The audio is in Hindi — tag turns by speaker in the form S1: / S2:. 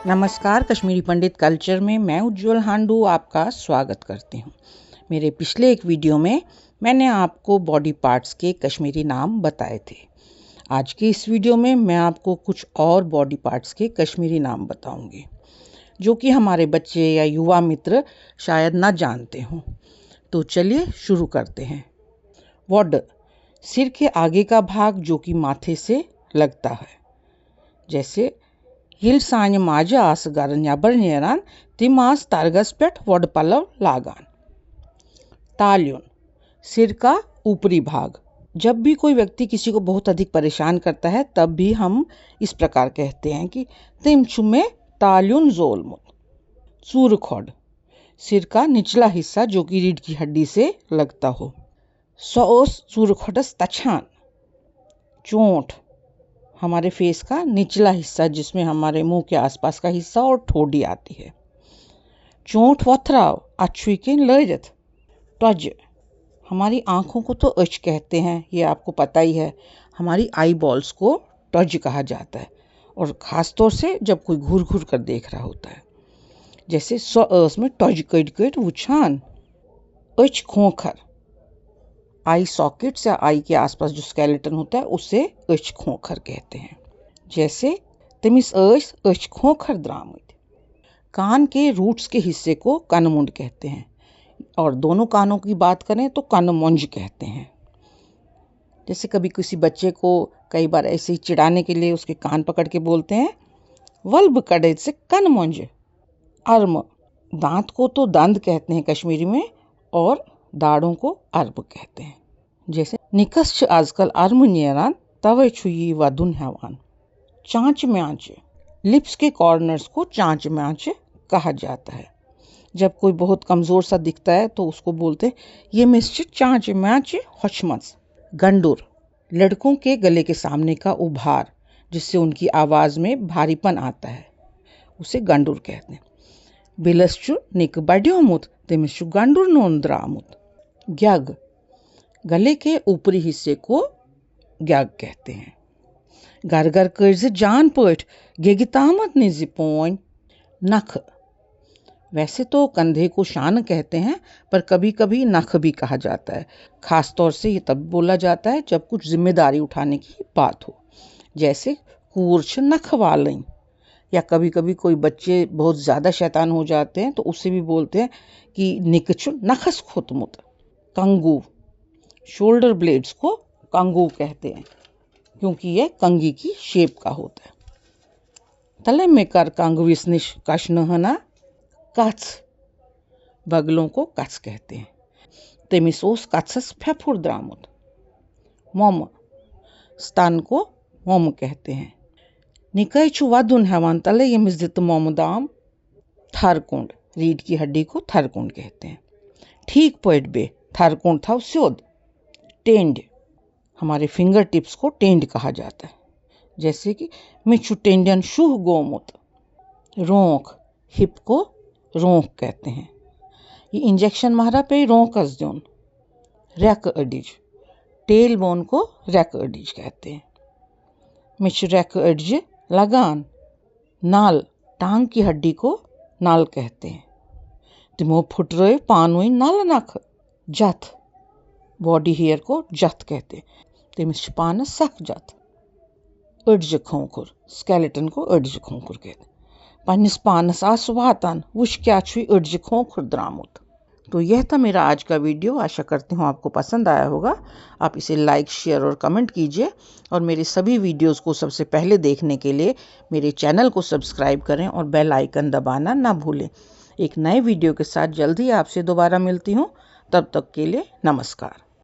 S1: नमस्कार, कश्मीरी पंडित कल्चर में मैं उज्जवल हांडू आपका स्वागत करती हूँ। मेरे पिछले एक वीडियो में मैंने आपको बॉडी पार्ट्स के कश्मीरी नाम बताए थे। आज के इस वीडियो में मैं आपको कुछ और बॉडी पार्ट्स के कश्मीरी नाम बताऊंगी जो कि हमारे बच्चे या युवा मित्र शायद ना जानते हों। तो चलिए शुरू करते हैं। वॉड, सिर के आगे का भाग जो कि माथे से लगता है, जैसे हिल सान्य माज आस गर नबर नेरान तिम आस तारगस पेट वड पलव लागान। ताल्युन, सिर का ऊपरी भाग। जब भी कोई व्यक्ति किसी को बहुत अधिक परेशान करता है तब भी हम इस प्रकार कहते हैं कि तिम छुमे ताल्युन जोलमुत। चूरखोड, सिर का निचला हिस्सा जो कि रीढ़ की हड्डी से लगता हो। सोस चूरखोडस तछान। चोंठ, हमारे फेस का निचला हिस्सा जिसमें हमारे मुंह के आसपास का हिस्सा और ठोड़ी आती है। चोंठ वथराव अच्छुई के लजत। टज, हमारी आंखों को तो अच कहते हैं, ये आपको पता ही है। हमारी आई बॉल्स को टज कहा जाता है, और ख़ास तौर से जब कोई घूर घूर कर देख रहा होता है, जैसे सॉस में टज कट कट वुछान। अच खोखर, आई सॉकेट्स या आई के आसपास जो स्केलेटन होता है उसे अच खोखर कहते हैं। जैसे तमिस अच खोखर द्रामुद। कान के रूट्स के हिस्से को कनमुंड कहते हैं, और दोनों कानों की बात करें तो कनमुंज कहते हैं। जैसे कभी किसी बच्चे को कई बार ऐसे ही चिढ़ाने के लिए उसके कान पकड़ के बोलते हैं वल्ब कड़े से कनमुंज। अर्म, दांत को तो दंद कहते हैं कश्मीरी में, और दाढ़ों को अर्ब कहते हैं। जैसे निकस आजकल अर्म नियरान तवे छुई वधुन हवान। चांच म्यांच, लिप्स के कॉर्नर्स को चांच म्यांच कहा जाता है। जब कोई बहुत कमजोर सा दिखता है तो उसको बोलते हैं ये मिस्टर चांच म्यांच हचमस। गंडूर, लड़कों के गले के सामने का उभार जिससे उनकी आवाज में भारीपन आता है, उसे गंडूर कहते हैं। बिलस्चु निक बड्योमुत तिमिशु गंडूर नोंद्रामुत। ग्यग, गले के ऊपरी हिस्से को ग्यग कहते हैं। गर गर कर्ज जान पट गेगितामत निजिपोन। नख, वैसे तो कंधे को शान कहते हैं, पर कभी कभी नख भी कहा जाता है। खास तौर से ये तब बोला जाता है जब कुछ जिम्मेदारी उठाने की बात हो, जैसे कूर्छ नख वालई। या कभी कभी कोई बच्चे बहुत ज़्यादा शैतान हो जाते हैं तो उसे भी बोलते हैं कि निकचु नखस खुतमुत। कंगू, शोल्डर ब्लेड्स को कंगू कहते हैं क्योंकि यह कंगी की शेप का होता है। तले में कर कंग विस्निश कशनहना। कच्छ, बगलों को कच्छ कहते हैं। तेमिसोस कच्छस फेफुर द्रामुद। मोम, स्तन को मोम कहते हैं। निकय चुवादुन हवान तले ये मिजत मोमदाम। थरकुंड, रीढ़ की हड्डी को थरकुंड कहते हैं। ठीक पोइट बे थरकुंड था स्योद। टेंड, हमारे फिंगर टिप्स को टेंड कहा जाता है, जैसे कि मिचु टेंडन शुह गोमुत। रोंक, हिप को रोंक कहते हैं। ये इंजेक्शन मारा पे रोंकस जोन। रैक अडिज, टेल बोन को रैक अडिज कहते हैं। मिच रैक अडिज लगान। नाल, टांग की हड्डी को नाल कहते हैं। तिमो फुट रहे पानुई नाल नख। जथ, बॉडी हेयर को जथ कहते हैं। तिमिश पान सख जथ। अड्ज खोंकुर, स्केलेटन को अड्ज खोंकुर कहते हैं। पन्निस पानस आसवातन वुश क्या छुई अड्ज खोंकुर द्रामुत। तो यह था मेरा आज का वीडियो। आशा करती हूँ आपको पसंद आया होगा। आप इसे लाइक, शेयर और कमेंट कीजिए, और मेरे सभी वीडियोस को सबसे पहले देखने के लिए मेरे चैनल को सब्सक्राइब करें और बेल आइकन दबाना ना भूलें। एक नए वीडियो के साथ जल्दी आपसे दोबारा मिलती हूँ। तब तक के लिए नमस्कार।